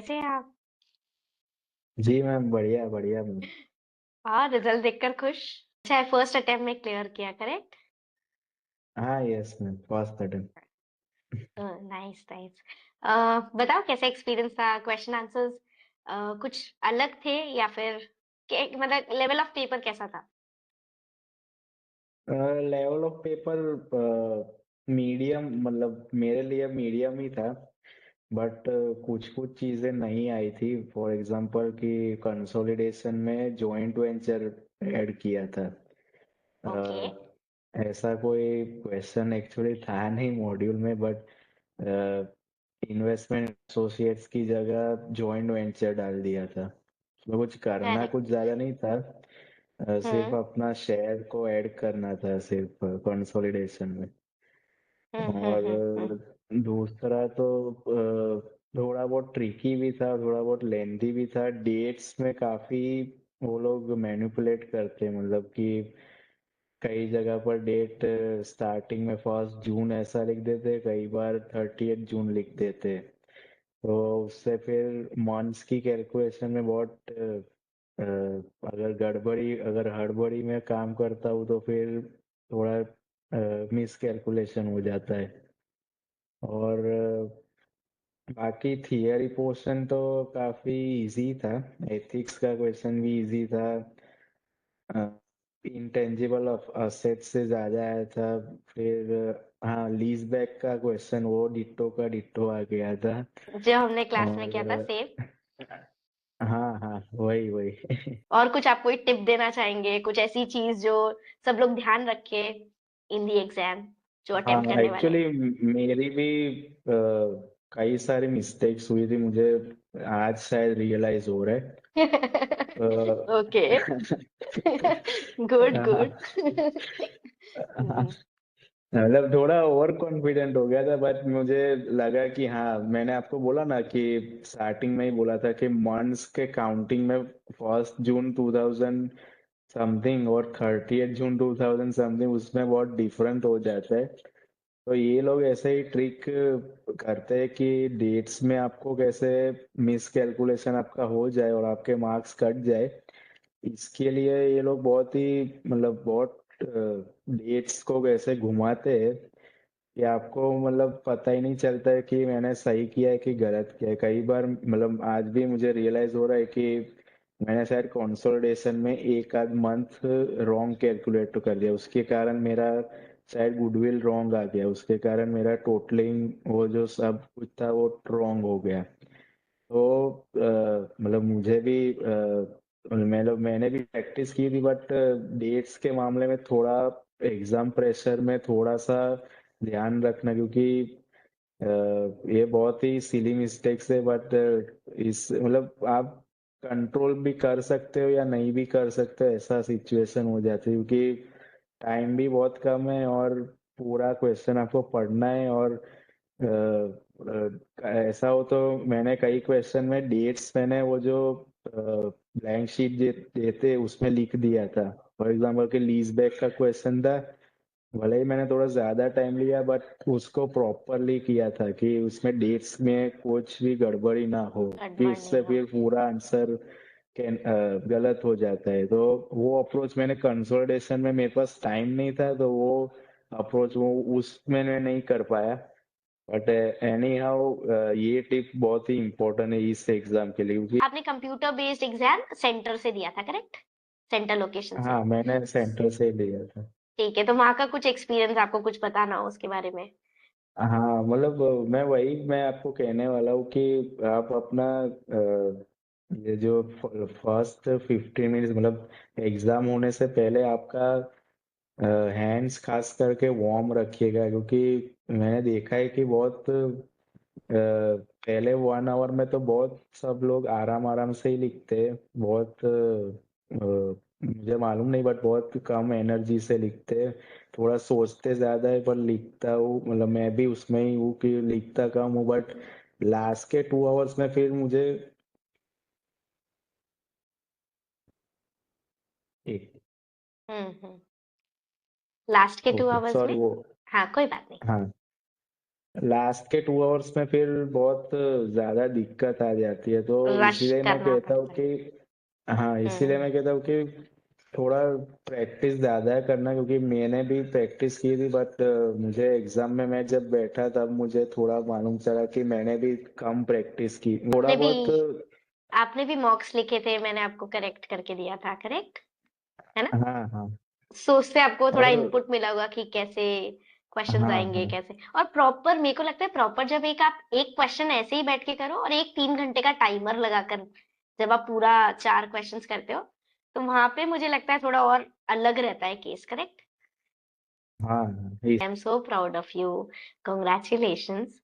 कैसे हैं आप? जी मैम, बढ़िया बढ़िया मैम। हाँ, रिजल्ट देखकर खुश। अच्छा है, फर्स्ट अटेम्प्ट में क्लियर किया, करेक्ट? हाँ, yes ma'am, first attempt. Nice nice. बताओ कैसा एक्सपीरियंस था, क्वेश्चन आंसर्स कुछ अलग थे या फिर मतलब लेवल ऑफ पेपर कैसा था? लेवल ऑफ पेपर मीडियम, मतलब मेरे लिए मीडियम ही था। बट कुछ कुछ चीजें नहीं आई थी। फॉर एग्जांपल कि कंसोलिडेशन में जॉइंट वेंचर ऐड किया था। ओके। ऐसा कोई क्वेश्चन एक्चुअली था नहीं मॉड्यूल में, बट इन्वेस्टमेंट एसोसिएट्स की जगह जॉइंट वेंचर डाल दिया था। उसमें कुछ करना करेक्ट। कुछ ज्यादा नहीं था। सिर्फ हम्म अपना शेयर को ऐड करना था सिर्फ कंसोलिडेशन में। और हम्म। दूसरा तो थोड़ा बहुत ट्रिकी भी था, थोड़ा बहुत लेंथी भी था। डेट्स में काफी वो लोग मैनिपुलेट करते हैं, मतलब कि कई जगह पर डेट स्टार्टिंग में 1 जून ऐसा लिख देते, कई बार 30 जून लिख देते। तो उससे फिर मंथ्स की कैलकुलेशन में बहुत अगर हड़बड़ी में काम करता हूँ तो फिर थोड़ा मिस कैलकुलेशन हो जाता है। और बाकी थियरी पोर्शन तो काफी इजी था। एथिक्स का क्वेश्चन भी इजी था। इंटेंजिबल असेट से ज्यादा आया था। फिर हाँ, लीज बैक का क्वेश्चन वो डिट्टो का डिट्टो आ गया था। जो हमने क्लास में किया था, और सेम। हाँ हाँ, वही वही। और कुछ आप कोई टिप देना चाहेंगे, कुछ ऐसी चीज जो सब लोग ध्यान रखे इन दी एग्जाम, जो हाँ, अटेम्प्ट करने वाले एक्चुअली मेरी भी कई सारी मिस्टेक्स हुई थी मुझे। आज शायद रियलाइज हो रहा है। हैं? ओके। Good good. हाँ, मतलब थोड़ा ओवर कॉन्फिडेंट हो गया था, बट मुझे लगा कि हाँ, मैंने आपको बोला ना कि स्टार्टिंग में ही बोला था कि मंथ्स के काउंटिंग में 1 जून 2000 समथिंग और 30 जून 2000 समथिंग, उसमें बहुत डिफरेंट हो जाता है। तो ये लोग ऐसे ही ट्रिक करते हैं कि डेट्स में आपको कैसे मिस कैलकुलेशन आपका हो जाए और आपके मार्क्स कट जाए। इसके लिए ये लोग बहुत ही, मतलब बहुत डेट्स को कैसे घुमाते हैं कि आपको मतलब पता ही नहीं चलता है कि मैंने सही किया है कि गलत किया है। कई बार मतलब आज भी मुझे रियलाइज हो रहा है कि मैंने शायद कंसोलिडेशन में एक आध मंथ रॉन्ग कैलकुलेट कर लिया, उसके कारण मेरा शायद गुडविल रॉन्ग आ गया, उसके कारण मेरा टोटलिंग वो जो सब कुछ था वो रॉन्ग हो गया। तो मतलब मुझे भी मैंने भी प्रैक्टिस की थी, बट डेट्स के मामले में थोड़ा एग्जाम प्रेशर में थोड़ा सा ध्यान रखना, क्योंकि अ, ये बहुत ही सिली मिस्टेक्स है। बट इस मतलब आप कंट्रोल भी कर सकते हो या नहीं भी कर सकते हो, ऐसा सिचुएशन हो जाती है, क्योंकि टाइम भी बहुत कम है और पूरा क्वेश्चन आपको पढ़ना है। और ऐसा हो तो मैंने कई क्वेश्चन में डेट्स मैंने वो जो ब्लैंक शीट देते उसमें लिख दिया था। फॉर एग्जांपल कि लीज बैक का क्वेश्चन था, भले ही मैंने थोड़ा ज्यादा टाइम लिया, बट उसको प्रॉपरली किया था कि उसमें डेट्स में कुछ भी गड़बड़ी ना हो, कि गड़बड़ उससे नहीं हो। फिर पूरा आंसर गलत हो जाता है। तो वो अप्रोच मैंने कंसोलिडेशन में, मेरे पास टाइम नहीं था तो वो अप्रोच वो उसमें मैं नहीं कर पाया। बट एनी हाउ, ये टिप बहुत ही इम्पोर्टेंट है इस एग्जाम के लिए, क्योंकि आपने कंप्यूटर बेस्ड एग्जाम सेंटर से दिया था, करेक्ट? सेंटर लोकेशन से। हाँ, मैंने सेंटर से ही लिया था। ठीक है, तो वहां का कुछ एक्सपीरियंस आपको कुछ बताना हो उसके बारे में। हाँ, मतलब मैं आपको कहने वाला हूँ कि आप अपना ये जो फर्स्ट 15 मिनट, मतलब एग्जाम होने से पहले आपका हैंड्स खास करके वार्म रखिएगा, क्योंकि मैंने देखा है कि बहुत पहले 1 आवर में तो बहुत सब लोग आराम आराम से ही लिखते हैं। बहुत मुझे मालूम नहीं, बट बहुत कम एनर्जी से लिखते हैं। थोड़ा सोचते ज्यादा है पर लिखता हूँ, मतलब मैं भी उसमें ही हूँ कि लिखता कम हूँ। बट लास्ट के 2 आवर्स में फिर मुझे एक हम्म। लास्ट के टू ओके आवर्स सॉरी में। वो हाँ, कोई बात नहीं। हाँ, लास्ट के 2 आवर्स में फिर बहुत ज्यादा दिक्कत आ जाती है, तो रश इसीलिए मैं करना कहता हूँ पड़ता है। कि हाँ, इसीलिए मैं कहता हूँ कि थोड़ा प्रैक्टिस ज्यादा है करना, क्योंकि मैंने भी प्रैक्टिस की थी, बट मुझे एग्जाम में मैं जब बैठा तब मुझे थोड़ा मालूम चला कि मैंने भी कम प्रैक्टिस की थोड़ा आपने भी बहुत। आपने भी मॉक्स लिखे थे, मैंने आपको करेक्ट करके दिया था, करेक्ट है ना? हाँ हाँ। सो उससे आपको थोड़ा और इनपुट मिला होगा कि कैसे क्वेश्चंस हाँ आएंगे, हाँ कैसे। और प्रॉपर मेरे को लगता है प्रॉपर जब एक आप एक क्वेश्चन ऐसे ही बैठ के करो और एक 3 घंटे का टाइमर लगाकर जब आप पूरा 4 क्वेश्चंस करते हो, तो वहां पे मुझे लगता है थोड़ा और अलग रहता है केस, करेक्ट? हाँ हाँ, I am so proud of you, congratulations.